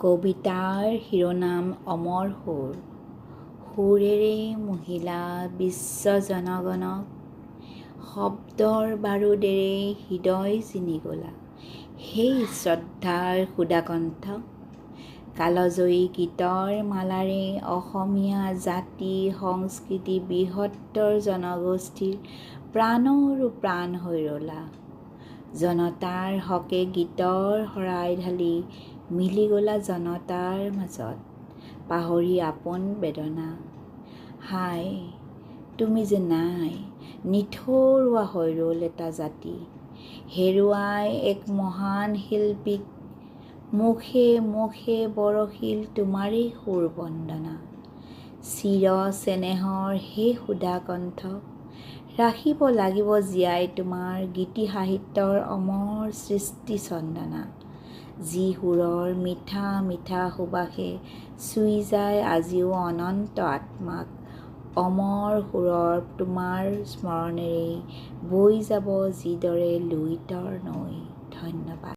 কবিতাৰ শিৰোনাম অমৰ সুৰ। সুৰেৰে মহিলা বিশ্ব জনগণক, শব্দৰ বাৰুদেৰে হৃদয় চিনি গলা। সেই শ্ৰদ্ধাৰ সুধাকণ্ঠ, কালজয়ী গীতৰ মালাৰে অসমীয়া জাতি সংস্কৃতি বৃহত্তৰ জনগোষ্ঠীৰ প্ৰাণৰো প্ৰাণ হৈ ৰলা। জনতাৰ হকে গীতৰ শৰাই ঢালি মিলি গলা জনতাৰ মাজত, পাহৰি আপোন বেদনা। হায় তুমি যে নাই, নিথৰুৱা হৈ ৰ'ল এটা জাতি। হেৰুৱাই এক মহান শিল্পীক, মুখে মুখে বৰশিল তোমাৰেই সুৰ বন্দনা। চিৰ চেনেহৰ সেই সুধাকণ্ঠ, ৰাখিব লাগিব জীয়াই তোমাৰ গীতি সাহিত্যৰ অমৰ সৃষ্টি চন্দনা। যি সুৰৰ মিঠা মিঠা সুবাসে চুই যায় আজিও অনন্ত আত্মাক, অমৰ সুৰৰ তোমাৰ স্মৰণেৰেই বৈ যাব যিদৰে লুইতৰ নৈ। ধন্যবাদ।